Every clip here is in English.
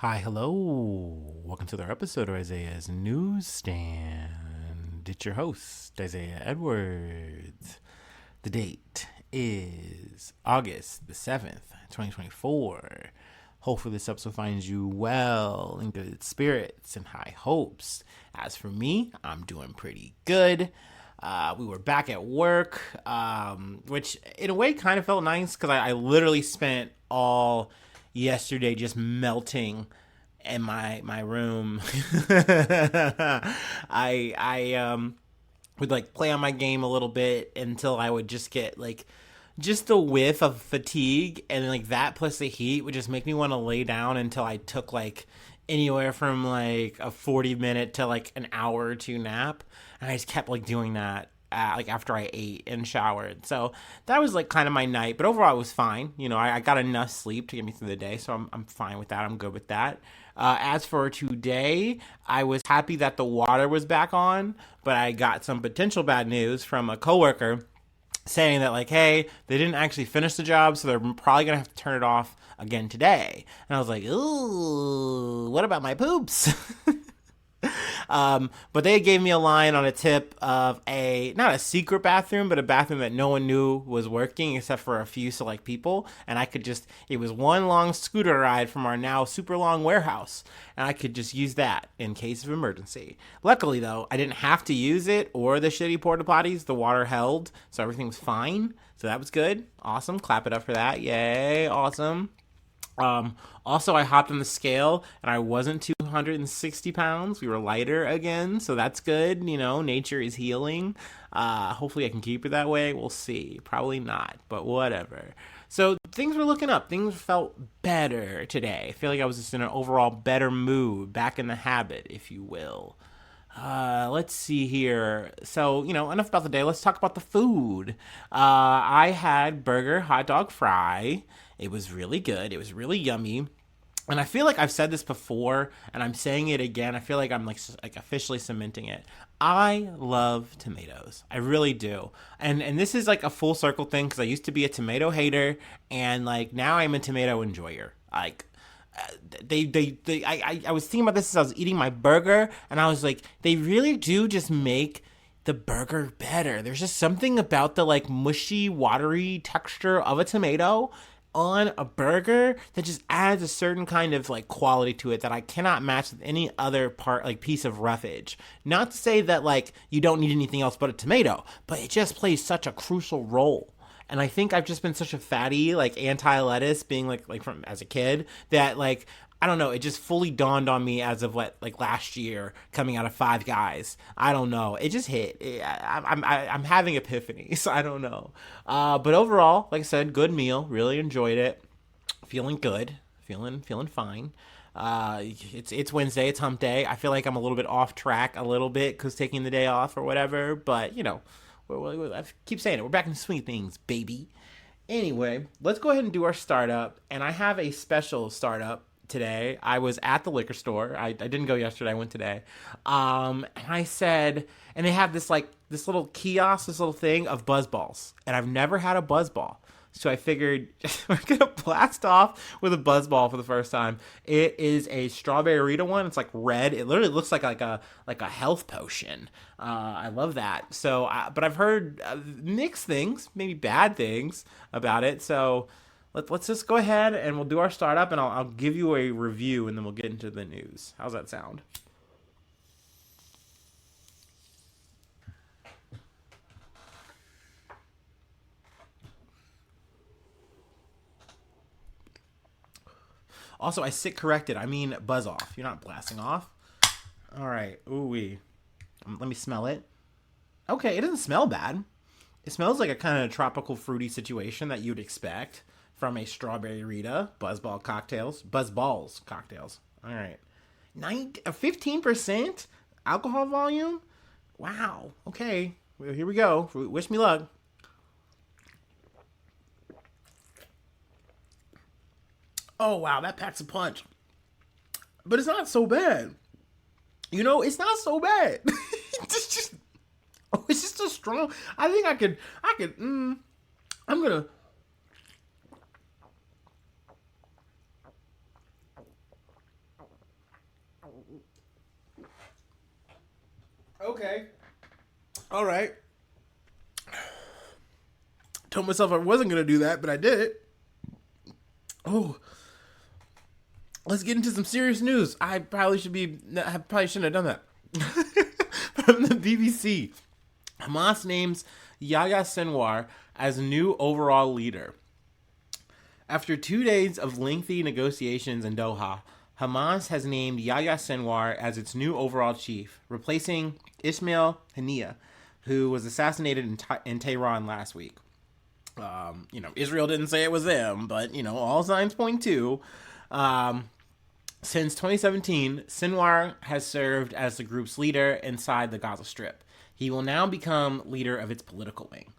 Hi, hello. Welcome to another episode of Isaiah's Newsstand. It's your host, Isaiah Edwards. The date is August the 7th, 2024. Hopefully this episode finds you well, in good spirits and high hopes. As for me, I'm doing pretty good. We were back at work, which in a way kind of felt nice because I literally spent all yesterday just melting in my room. I would like play on my game a little bit until I would just get like just a whiff of fatigue, and then like that plus the heat would just make me want to lay down until I took like anywhere from like a 40-minute to like an hour or two nap, and I just kept like doing that like after I ate and showered. So that was like kind of my night, but overall it was fine. I got enough sleep to get me through the day, so I'm fine with that. I'm good with that. As for today, I was happy that the water was back on, but I got some potential bad news from a coworker saying that like, hey, they didn't actually finish the job, so they're probably gonna have to turn it off again today. And I was like, ooh, what about my poops? But they gave me a line on a tip of not a secret bathroom, but a bathroom that no one knew was working except for a few select people. And it was one long scooter ride from our now super long warehouse. And I could just use that in case of emergency. Luckily, though, I didn't have to use it or the shitty porta potties. The water held, so everything was fine. So that was good. Awesome. Clap it up for that. Yay. Awesome. Also, I hopped on the scale and I wasn't 260 pounds. We were lighter again, so that's good. Nature is healing. Hopefully, I can keep it that way. We'll see. Probably not, but whatever. So things were looking up. Things felt better today. I feel like I was just in an overall better mood, back in the habit, if you will. Let's see here. So, enough about the day. Let's talk about the food. I had burger, hot dog, fry. It was really good. It was really yummy. And I feel like I've said this before, and I'm saying it again. I feel like I'm like officially cementing it. I love tomatoes. I really do. And this is like a full circle thing because I used to be a tomato hater, and like now I'm a tomato enjoyer. Like I was thinking about this as I was eating my burger, and I was like, they really do just make the burger better. There's just something about the like mushy, watery texture of a tomato on a burger that just adds a certain kind of like quality to it that I cannot match with any other piece of roughage. Not to say that like you don't need anything else but a tomato, but it just plays such a crucial role. And I think I've just been such a fatty, like anti-lettuce being like from as a kid that like I don't know, it just fully dawned on me as of like last year coming out of Five Guys. I don't know, it just hit. I'm having epiphanies. I don't know, but overall, like I said, good meal. Really enjoyed it. Feeling good. Feeling fine. It's Wednesday. It's Hump Day. I feel like I'm a little bit off track a little bit because taking the day off or whatever. But I keep saying it. We're back in the swing of things, baby. Anyway, let's go ahead and do our startup. And I have a special startup today. I was at the liquor store. I didn't go yesterday. I went today. And I said, and they have this little kiosk, this little thing of buzz balls. And I've never had a buzz ball. So I figured we're going to blast off with a buzz ball for the first time. It is a strawberry Rita one. It's like red. It literally looks like a health potion. I love that. So, but I've heard mixed things, maybe bad things about it. So let's just go ahead and we'll do our startup, and I'll give you a review, and then we'll get into the news. How's that sound? Also, I sit corrected. I mean buzz off. You're not blasting off. All right. Ooh wee. Let me smell it. Okay, it doesn't smell bad. It smells like a kind of tropical fruity situation that you'd expect from a strawberry Rita Buzz balls cocktails. All right. 15% alcohol volume? Wow. Okay. Well, here we go. Wish me luck. Oh, wow. That packs a punch. But it's not so bad. It's not so bad. It's just a strong. I think I'm gonna. Okay. All right. Told myself I wasn't going to do that, but I did it. Oh. Let's get into some serious news. I probably shouldn't have done that. From the BBC. Hamas names Yahya Sinwar as new overall leader. After 2 days of lengthy negotiations in Doha, Hamas has named Yahya Sinwar as its new overall chief, replacing Ismail Haniyeh, who was assassinated in Tehran last week. Israel didn't say it was them, but, all signs point to. Since 2017, Sinwar has served as the group's leader inside the Gaza Strip. He will now become leader of its political wing.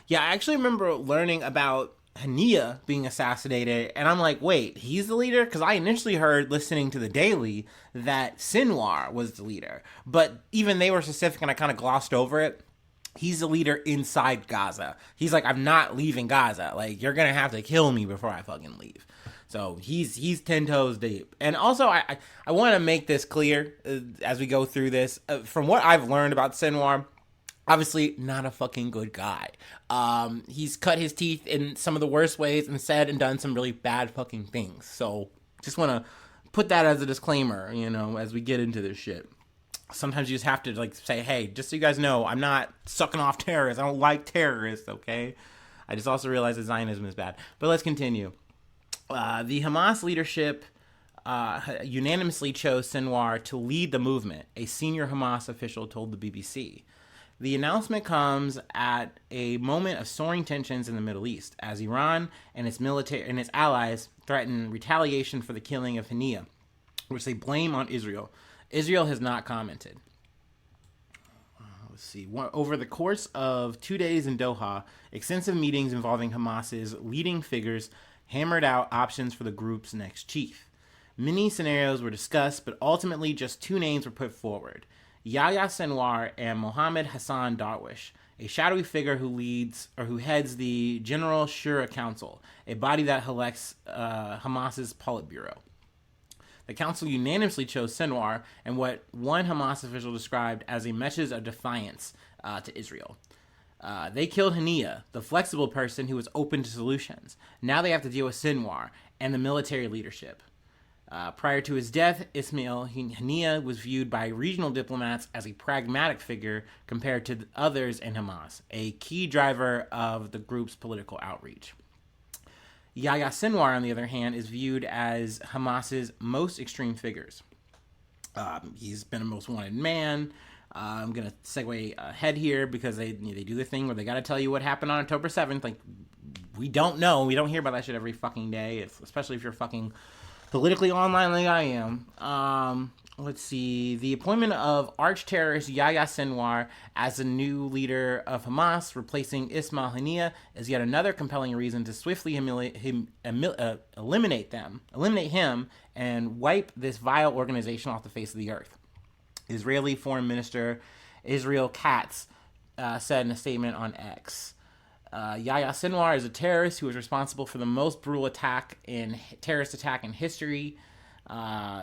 Yeah, I actually remember learning about Haniyeh being assassinated, and I'm like, wait, he's the leader? Because I initially heard, listening to the Daily, that Sinwar was the leader. But even they were specific, and I kind of glossed over it. He's the leader inside Gaza. He's like, I'm not leaving Gaza. Like, you're going to have to kill me before I fucking leave. So he's 10 toes deep. And also, I want to make this clear as we go through this. From what I've learned about Sinwar, obviously not a fucking good guy. He's cut his teeth in some of the worst ways and said and done some really bad fucking things. So just want to put that as a disclaimer, as we get into this shit. Sometimes you just have to say, hey, just so you guys know, I'm not sucking off terrorists. I don't like terrorists, okay? I just also realize that Zionism is bad. But let's continue. The Hamas leadership unanimously chose Sinwar to lead the movement, a senior Hamas official told the BBC. The announcement comes at a moment of soaring tensions in the Middle East, as Iran and its military and its allies threaten retaliation for the killing of Haniyeh, which they blame on Israel. Israel has not commented. Let's see. Over the course of 2 days in Doha, extensive meetings involving Hamas's leading figures hammered out options for the group's next chief. Many scenarios were discussed, but ultimately just 2 names were put forward: Yahya Sinwar and Mohammed Hassan Darwish, a shadowy figure who heads the General Shura Council, a body that elects Hamas's Politburo. The council unanimously chose Sinwar and what one Hamas official described as a message of defiance to Israel. They killed Haniyeh, the flexible person who was open to solutions. Now they have to deal with Sinwar and the military leadership. Prior to his death, Ismail Haniyeh was viewed by regional diplomats as a pragmatic figure compared to others in Hamas, a key driver of the group's political outreach. Yahya Sinwar, on the other hand, is viewed as Hamas's most extreme figures. He's been a most wanted man. I'm going to segue ahead here because they do the thing where they got to tell you what happened on October 7th. Like, we don't know. We don't hear about that shit every fucking day, especially if you're fucking politically online like I am. Let's see. The appointment of arch-terrorist Yahya Sinwar as the new leader of Hamas, replacing Ismail Haniyeh, is yet another compelling reason to swiftly eliminate him and wipe this vile organization off the face of the earth. Israeli Foreign Minister Israel Katz said in a statement on X. Yahya Sinwar is a terrorist who was responsible for the most brutal terrorist attack in history,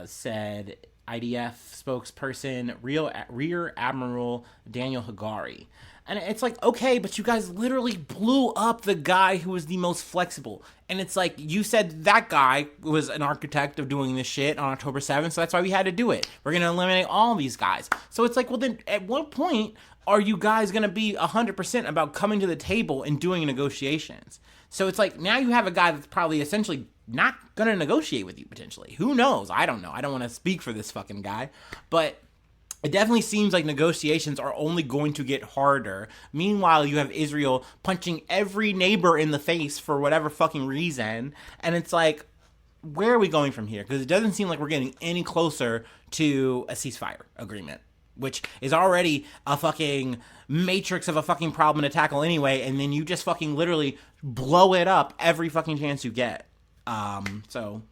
said IDF spokesperson Rear Admiral Daniel Hagari. And it's like, okay, but you guys literally blew up the guy who was the most flexible. And it's like, you said that guy was an architect of doing this shit on October 7th, so that's why we had to do it. We're going to eliminate all these guys. So it's like, well, then at what point are you guys going to be 100% about coming to the table and doing negotiations? So it's like, now you have a guy that's probably essentially not going to negotiate with you, potentially. Who knows? I don't know. I don't want to speak for this fucking guy. But it definitely seems like negotiations are only going to get harder. Meanwhile, you have Israel punching every neighbor in the face for whatever fucking reason. And it's like, where are we going from here? Because it doesn't seem like we're getting any closer to a ceasefire agreement, which is already a fucking matrix of a fucking problem to tackle anyway. And then you just fucking literally blow it up every fucking chance you get. So,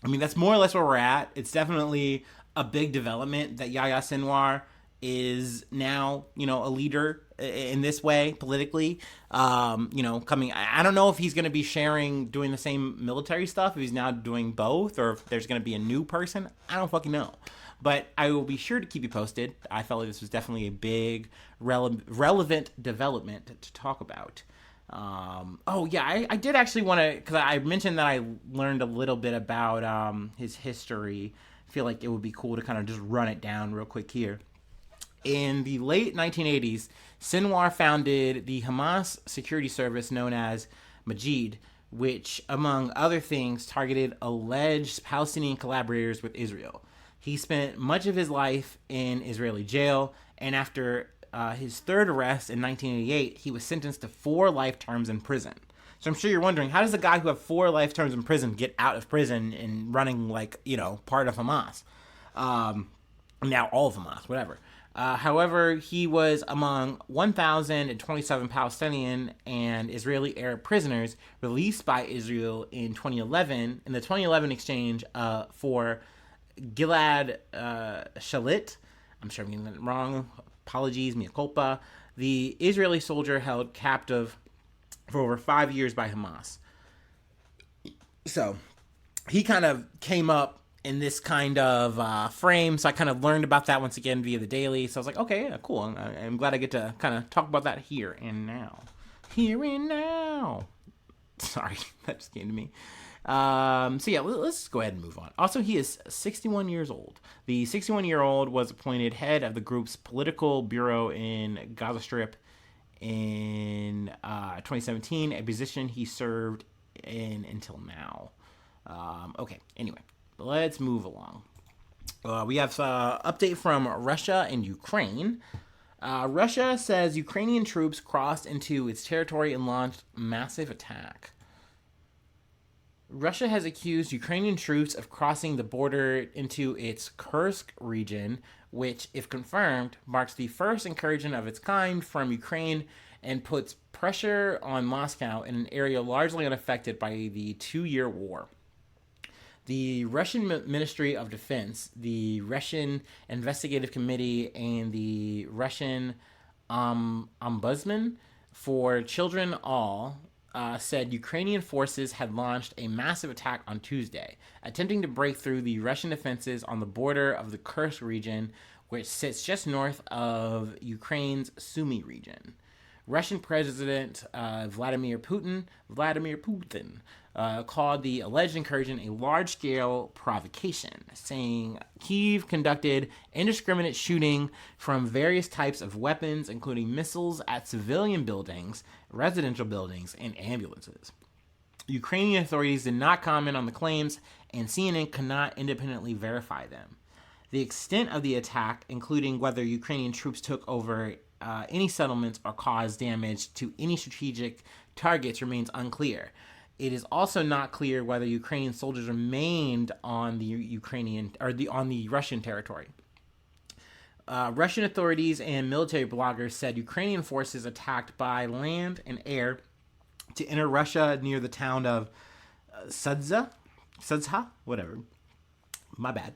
I mean, that's more or less where we're at. It's definitely a big development that Yahya Sinwar is now, a leader in this way politically. Coming. I don't know if he's going to be doing the same military stuff, if he's now doing both, or if there's going to be a new person. I don't fucking know. But I will be sure to keep you posted. I felt like this was definitely a big, relevant development to talk about. I did actually want to, because I mentioned that I learned a little bit about his history. I feel like it would be cool to kind of just run it down real quick here. In the late 1980s, Sinwar founded the Hamas security service known as Majid, which, among other things, targeted alleged Palestinian collaborators with Israel. He spent much of his life in Israeli jail, and after his third arrest in 1988, he was sentenced to 4 life terms in prison. So I'm sure you're wondering, how does a guy who have 4 life terms in prison get out of prison and running part of Hamas? Now all of Hamas, whatever. However, he was among 1,027 Palestinian and Israeli Arab prisoners released by Israel in 2011, in the 2011 exchange for Gilad Shalit. I'm sure I'm getting that wrong. Apologies, mea culpa. The Israeli soldier held captive for over 5 years by Hamas. So he kind of came up in this kind of frame, so I kind of learned about that once again via the Daily. So I was like, okay, yeah, cool. I'm glad I get to kind of talk about that here and now. Here and now. Sorry, that just came to me. Let's go ahead and move on. Also, he is 61 years old. The 61-year-old was appointed head of the group's political bureau in Gaza Strip in 2017, a position he served in until now. Anyway. Let's move along. We have update from Russia and Ukraine. Russia says Ukrainian troops crossed into its territory and launched massive attack. Russia has accused Ukrainian troops of crossing the border into its Kursk region, which, if confirmed, marks the first incursion of its kind from Ukraine and puts pressure on Moscow in an area largely unaffected by the 2-year war. The Russian Ministry of Defense, the Russian Investigative Committee, and the Russian Ombudsman for Children said Ukrainian forces had launched a massive attack on Tuesday, attempting to break through the Russian defenses on the border of the Kursk region, which sits just north of Ukraine's Sumy region. Russian President Vladimir Putin called the alleged incursion a large-scale provocation, saying Kyiv conducted indiscriminate shooting from various types of weapons, including missiles at civilian buildings, residential buildings, and ambulances. Ukrainian authorities did not comment on the claims, and CNN could not independently verify them. The extent of the attack, including whether Ukrainian troops took over any settlements or caused damage to any strategic targets, remains unclear. It is also not clear whether Ukrainian soldiers remained on the Russian territory. Russian authorities and military bloggers said Ukrainian forces attacked by land and air to enter Russia near the town of Sudzha, whatever. My bad.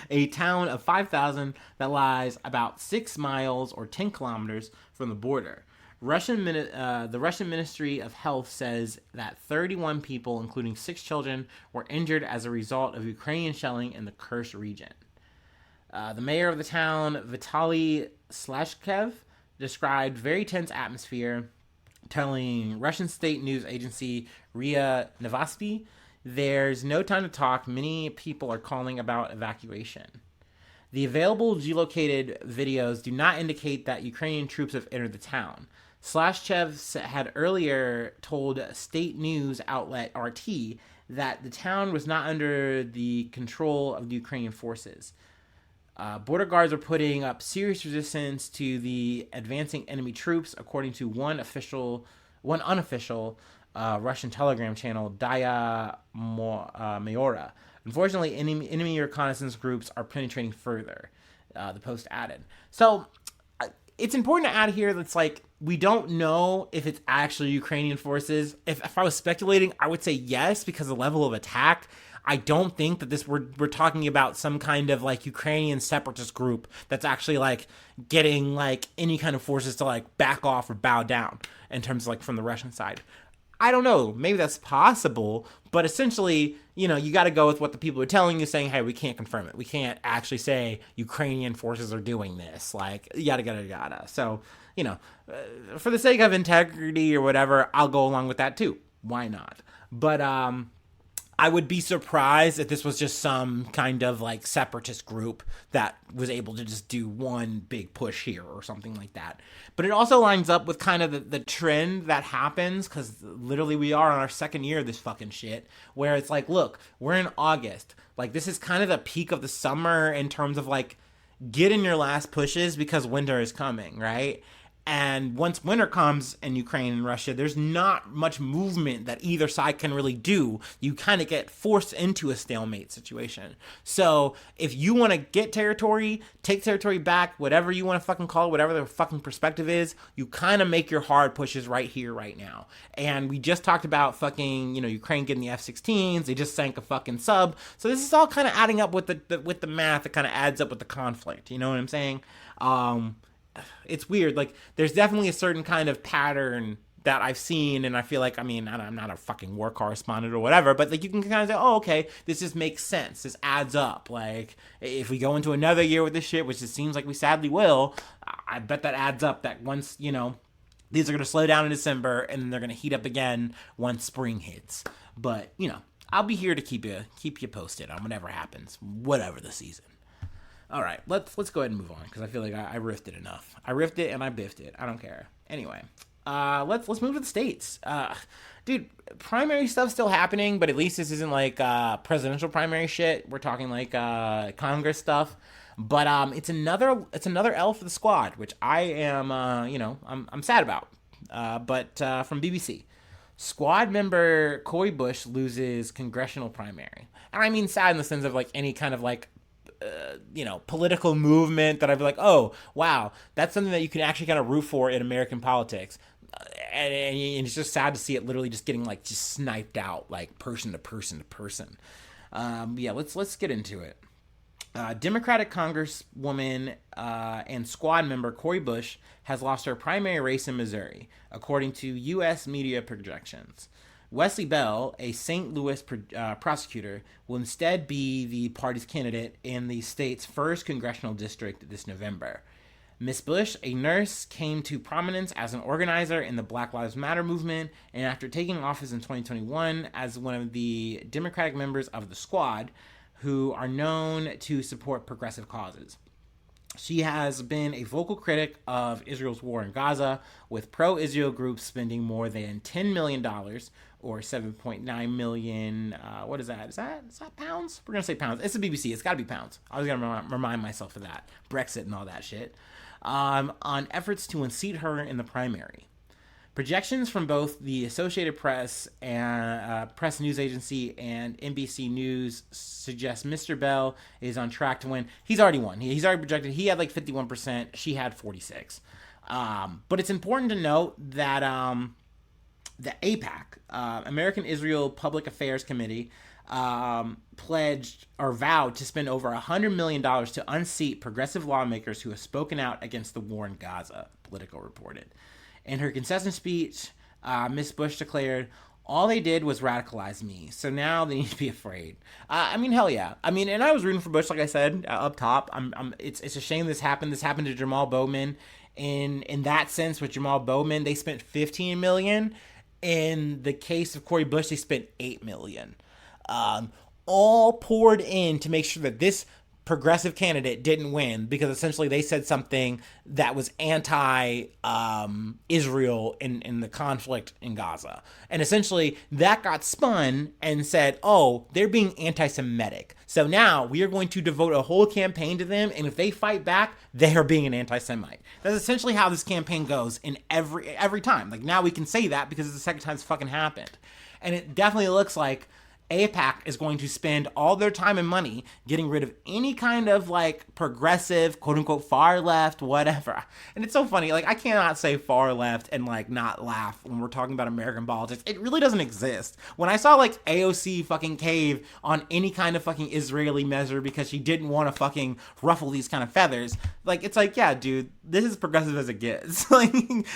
A town of 5,000 that lies about 6 miles or 10 kilometers from the border. The Russian Ministry of Health says that 31 people, including 6 children, were injured as a result of Ukrainian shelling in the Kursk region. The mayor of the town, Vitaly Slashkev, described very tense atmosphere, telling Russian state news agency RIA Novosti, "There's no time to talk. Many people are calling about evacuation." The available geolocated videos do not indicate that Ukrainian troops have entered the town. Slashchev had earlier told state news outlet RT that the town was not under the control of the Ukrainian forces. Border guards are putting up serious resistance to the advancing enemy troops, according to one unofficial Russian telegram channel, Daya Mayora. Unfortunately, enemy reconnaissance groups are penetrating further, the Post added. So it's important to add here that's like, we don't know if it's actually Ukrainian forces. If I was speculating, I would say yes, because the level of attack, I don't think that we're talking about some kind of like Ukrainian separatist group that's actually like getting like any kind of forces to like back off or bow down in terms of like from the Russian side. I don't know. Maybe that's possible, but essentially, you got to go with what the people are telling you, saying, hey, we can't confirm it. We can't actually say Ukrainian forces are doing this, like, yada, yada, yada. So, for the sake of integrity or whatever, I'll go along with that too. Why not? But, I would be surprised if this was just some kind of like separatist group that was able to just do one big push here or something like that. But it also lines up with kind of the trend that happens, because literally we are on our second year of this fucking shit, where it's like, look, we're in August. Like, this is kind of the peak of the summer in terms of like, get in your last pushes because winter is coming, right? And once winter comes in Ukraine and Russia, there's not much movement that either side can really do. You kind of get forced into a stalemate situation. So if you want to get territory, take territory back, whatever you want to fucking call it, whatever the fucking perspective is, you kind of make your hard pushes right here, right now. And we just talked about fucking, Ukraine getting the F-16s. They just sank a fucking sub. So this is all kind of adding up with the math that kind of adds up with the conflict. You know what I'm saying? It's weird. Like, there's definitely a certain kind of pattern that I've seen, and I feel like, I'm not a fucking war correspondent or whatever, but like, you can kind of say, oh, okay, this just makes sense. This adds up. Like, if we go into another year with this shit, which it seems like we sadly will, I bet that adds up, that once, these are going to slow down in December, and then they're going to heat up again once spring hits. But, I'll be here to keep you posted on whatever happens, whatever the season. All right, let's go ahead and move on, because I feel like I riffed enough. I riffed it and I biffed it. I don't care. Anyway, let's move to the States. Dude, primary stuff's still happening, but at least this isn't like presidential primary shit. We're talking like Congress stuff. But it's another L for the squad, which I am I'm sad about. But from BBC. Squad member Cori Bush loses congressional primary. And I mean sad in the sense of like any kind of like political movement that I'd be like, oh, wow, that's something that you can actually kind of root for in American politics. And it's just sad to see it literally just getting like just sniped out, like person to person to person. Let's get into it. Democratic Congresswoman and squad member Cori Bush has lost her primary race in Missouri, according to U.S. media projections. Wesley Bell, a St. Louis prosecutor, will instead be the party's candidate in the state's first congressional district this November. Miss Bush, a nurse, came to prominence as an organizer in the Black Lives Matter movement, and after taking office in 2021 as one of the Democratic members of the squad, who are known to support progressive causes. She has been a vocal critic of Israel's war in Gaza, with pro-Israel groups spending more than $10 million, or 7.9 million, what is that? Is that pounds? We're going to say pounds. It's the BBC. It's got to be pounds. I was going to remind myself of that. Brexit and all that shit. On efforts to unseat her in the primary. Projections from both the Associated Press and Press News Agency and NBC News suggest Mr. Bell is on track to win. He's already won. He's already projected. He had like 51%. She had 46%. But it's important to note that the AIPAC, American Israel Public Affairs Committee, pledged or vowed to spend over $100 million to unseat progressive lawmakers who have spoken out against the war in Gaza, Politico reported. In her concession speech, Ms. Bush declared, all they did was radicalize me, so now they need to be afraid. Hell yeah. And I was rooting for Bush, like I said, up top. It's a shame this happened. This happened to Jamal Bowman. In that sense, with Jamal Bowman, they spent $15 million. In the case of Cori Bush, they spent $8 million. All poured in to make sure that this progressive candidate didn't win, because essentially they said something that was anti-Israel in the conflict in Gaza. And essentially that got spun and said, oh, they're being anti-Semitic. So now we are going to devote a whole campaign to them, and if they fight back, they are being an anti-Semite. That's essentially how this campaign goes in every time. Like, now we can say that because it's the second time it's fucking happened. And it definitely looks like AIPAC is going to spend all their time and money getting rid of any kind of like progressive, quote unquote, far left, whatever. And it's so funny. Like, I cannot say far left and like not laugh when we're talking about American politics. It really doesn't exist. When I saw like AOC fucking cave on any kind of fucking Israeli measure because she didn't want to fucking ruffle these kind of feathers, like, it's like, yeah, dude, this is progressive as it gets. Like,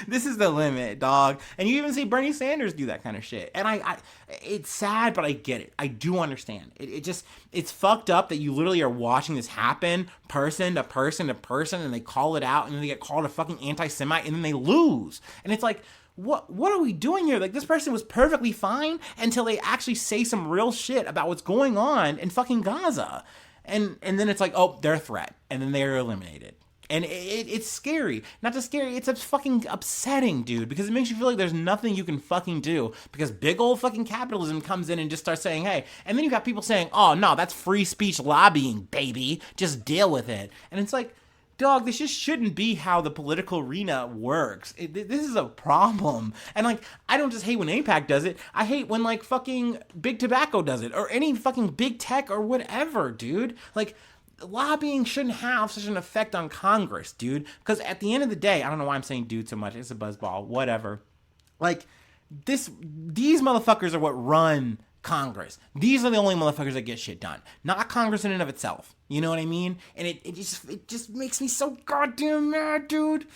this is the limit, dog. And you even see Bernie Sanders do that kind of shit. And I it's sad, but I get it. I do understand. It's fucked up that you literally are watching this happen person to person to person, and they call it out, and then they get called a fucking anti-Semite, and then they lose. And it's like, what are we doing here? Like, this person was perfectly fine until they actually say some real shit about what's going on in fucking Gaza. And then it's like, oh, they're a threat. And then they're eliminated. And it's scary. Not just scary, it's fucking upsetting, dude, because it makes you feel like there's nothing you can fucking do because big old fucking capitalism comes in and just starts saying, hey, and then you got people saying, oh, no, that's free speech lobbying, baby. Just deal with it. And it's like, dog, this just shouldn't be how the political arena works. This is a problem. And, like, I don't just hate when AIPAC does it. I hate when, like, fucking Big Tobacco does it or any fucking big tech or whatever, dude. Like, lobbying shouldn't have such an effect on Congress, dude. Because at the end of the day, I don't know why I'm saying dude so much. It's a buzzball, whatever. Like, these motherfuckers are what run Congress. These are the only motherfuckers that get shit done. Not Congress in and of itself. You know what I mean? And it just makes me so goddamn mad, dude.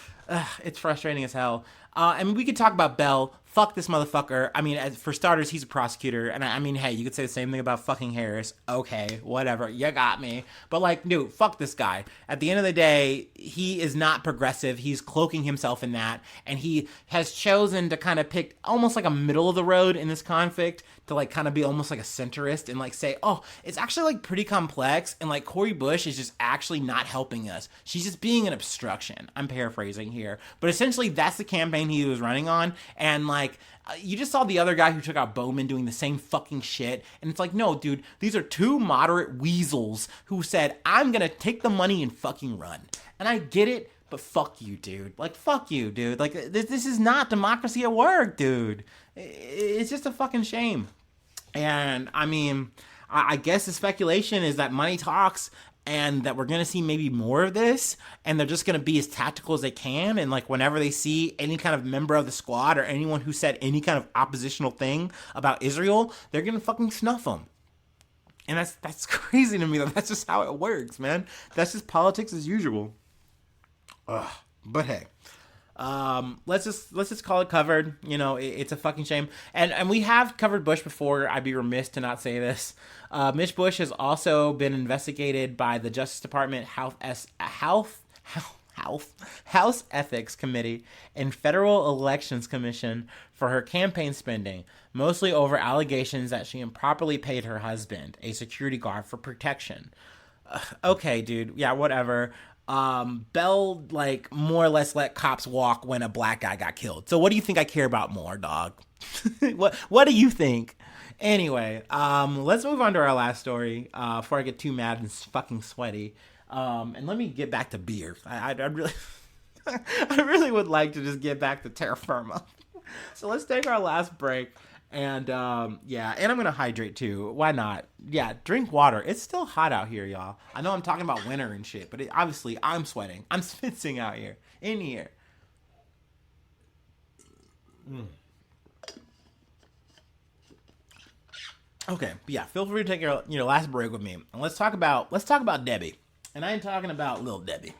It's frustrating as hell. I mean, we could talk about Bell. Fuck this motherfucker. I mean, for starters, he's a prosecutor. And I mean, hey, you could say the same thing about fucking Harris. Okay, whatever. You got me. But, like, dude, fuck this guy. At the end of the day, he is not progressive. He's cloaking himself in that. And he has chosen to kind of pick almost like a middle of the road in this conflict to, like, kind of be almost like a centrist and, like, say, oh, it's actually, like, pretty complex. And, like, Cori Bush is just actually not helping us. She's just being an obstruction. I'm paraphrasing here. But essentially, that's the campaign he was running on. And, like, you just saw the other guy who took out Bowman doing the same fucking shit. And it's like, no, dude, these are two moderate weasels who said, I'm gonna take the money and fucking run. And I get it, but fuck you, dude. Like, fuck you, dude. Like, this is not democracy at work, dude. It's just a fucking shame. And, I mean, I guess the speculation is that money talks and that we're going to see maybe more of this, and they're just going to be as tactical as they can, and, like, whenever they see any kind of member of the squad or anyone who said any kind of oppositional thing about Israel, they're going to fucking snuff them. And that's crazy to me, though. That's just how it works, man. That's just politics as usual. Ugh. But hey. Let's just call it covered. You know, it's a fucking shame. And we have covered Bush before. I'd be remiss to not say this. Mitch Bush has also been investigated by the Justice Department House Ethics Committee and Federal Elections Commission for her campaign spending, mostly over allegations that she improperly paid her husband, a security guard, for protection. Okay, dude. Yeah, whatever. Bell, like, more or less let cops walk when a black guy got killed. So what do you think I care about more, dog? What do you think? Anyway, let's move on to our last story, before I get too mad and fucking sweaty. And let me get back to beer. I'd really, I really would like to just get back to terra firma. So let's take our last break. And, yeah, and I'm going to hydrate too. Why not? Yeah, drink water. It's still hot out here, y'all. I know I'm talking about winter and shit, but obviously I'm sweating. I'm schwitzing out here. In here. Okay, yeah, feel free to take your last break with me. And let's talk about Debby. And I ain't talking about Lil Debby.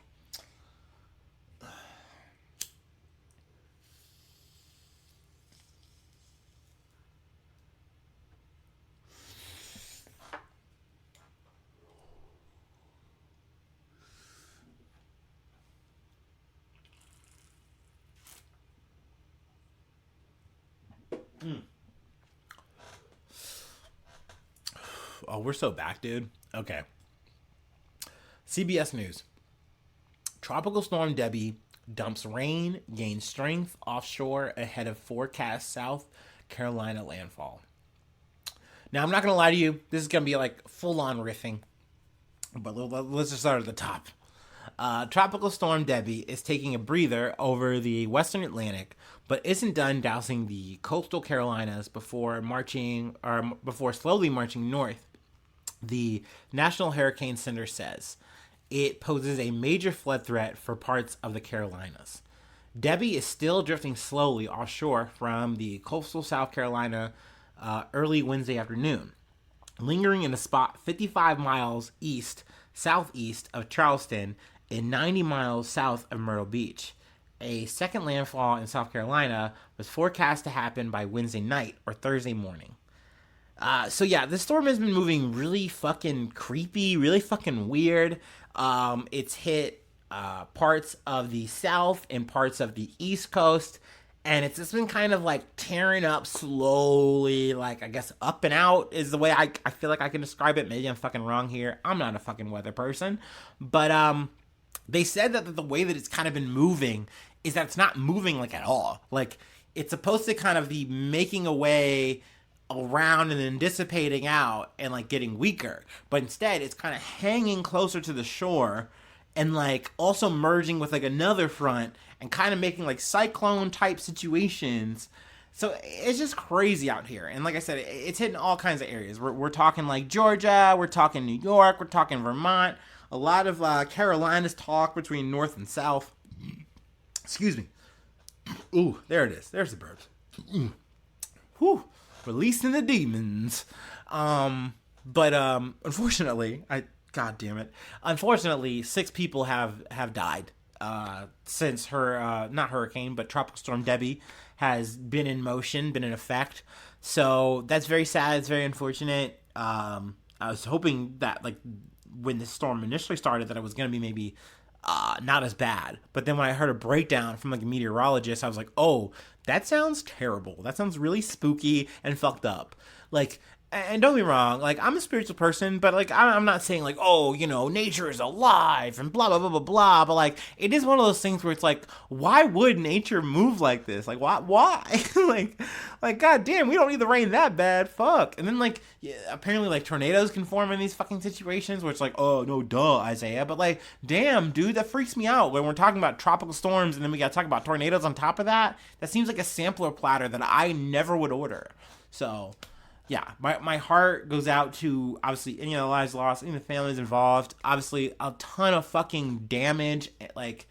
Oh, we're so back, dude. Okay. CBS News. Tropical storm Debby dumps rain, gains strength offshore ahead of forecast South Carolina landfall. Now, I'm not going to lie to you. This is going to be like full-on riffing. But let's just start at the top. Tropical Storm Debby is taking a breather over the Western Atlantic, but isn't done dousing the coastal Carolinas before slowly marching north. The National Hurricane Center says it poses a major flood threat for parts of the Carolinas. Debby is still drifting slowly offshore from the coastal South Carolina early Wednesday afternoon, lingering in a spot 55 miles southeast of Charleston and 90 miles south of Myrtle Beach. A second landfall in South Carolina was forecast to happen by Wednesday night or Thursday morning. So yeah, this storm has been moving really fucking creepy, really fucking weird. It's hit parts of the South and parts of the East Coast, and it's just been kind of like tearing up slowly, like I guess up and out is the way I feel like I can describe it. Maybe I'm fucking wrong here. I'm not a fucking weather person, but they said that the way that it's kind of been moving is that it's not moving like at all. Like it's supposed to kind of be making a way around and then dissipating out and like getting weaker, but instead it's kind of hanging closer to the shore and like also merging with like another front and kind of making like cyclone type situations. So it's just crazy out here. And like I said, it's hitting all kinds of areas. We're talking like Georgia, we're talking New York, we're talking Vermont, a lot of Carolinas talk between north and south. Excuse me. Ooh, there it is. There's the burps. Whew. Releasing the demons. But unfortunately, God damn it. Unfortunately, 6 people have died since not hurricane, but Tropical Storm Debby has been in motion, been in effect. So that's very sad. It's very unfortunate. I was hoping that like when the storm initially started that it was going to be maybe not as bad. But then when I heard a breakdown from like a meteorologist, I was like, oh, that sounds terrible. That sounds really spooky and fucked up. Like, and don't be wrong, like, I'm a spiritual person, but, like, I'm not saying, like, oh, you know, nature is alive and blah, blah, blah, blah, blah, but, like, it is one of those things where it's like, why would nature move like this? Like, why? like, goddamn, we don't need the rain that bad, fuck. And then, like, yeah, apparently, like, tornadoes can form in these fucking situations where it's like, oh, no, duh, Isaiah, but, like, damn, dude, that freaks me out when we're talking about tropical storms and then we gotta talk about tornadoes on top of that. That seems like a sampler platter that I never would order. So yeah, my heart goes out to, obviously, any of the lives lost, any of the families involved. Obviously, a ton of fucking damage. Like,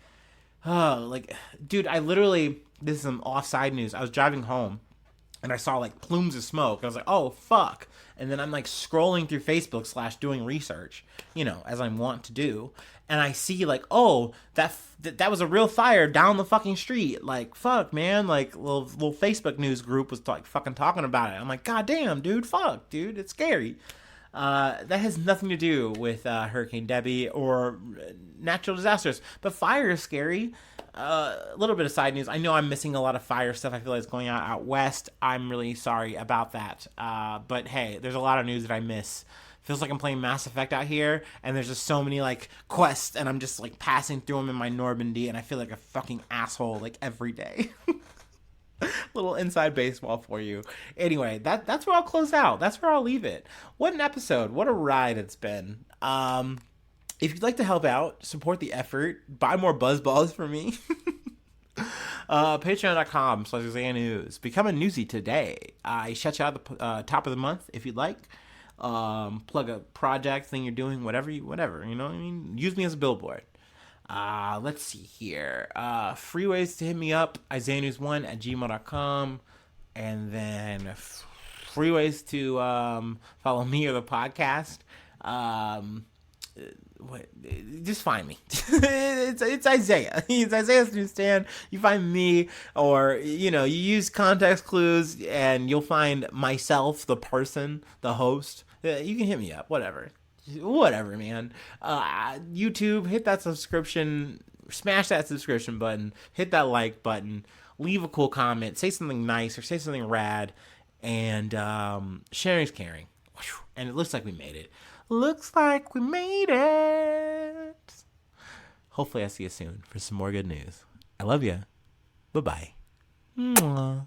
dude, I literally, this is some offside news. I was driving home, and I saw, like, plumes of smoke. I was like, oh, fuck. And then I'm, like, scrolling through Facebook / doing research, you know, as I'm wont to do. And I see, like, oh, that was a real fire down the fucking street. Like, fuck, man. Like, little Facebook news group was, like, fucking talking about it. I'm like, god damn, dude, fuck, dude, it's scary. That has nothing to do with Hurricane Debby or natural disasters. But fire is scary. A little bit of side news. I know I'm missing a lot of fire stuff. I feel like it's going out west. I'm really sorry about that. But hey, there's a lot of news that I miss. Feels like I'm playing Mass Effect out here, and there's just so many, like, quests, and I'm just, like, passing through them in my Normandy, and I feel like a fucking asshole, like, every day. Little inside baseball for you. Anyway, that's where I'll close out. That's where I'll leave it. What an episode. What a ride it's been. If you'd like to help out, support the effort, buy more buzz balls for me. Patreon.com/Isaiah News. Become a newsie today. I shut you out at the top of the month if you'd like. Plug a project thing you're doing, whatever, you know what I mean? Use me as a billboard. Let's see here. Free ways to hit me up, IsaiahNews1@gmail.com. And then free ways to follow me or the podcast. Just find me. it's Isaiah. It's Isaiah's Newsstand. You find me, or you know, you use context clues, and you'll find myself, the person, the host. You can hit me up. Whatever, man. YouTube, hit that subscription. Smash that subscription button. Hit that like button. Leave a cool comment. Say something nice or say something rad. And sharing's caring. And it looks like we made it. Looks like we made it. Hopefully I see you soon for some more good news. I love you. Bye-bye. Mwah.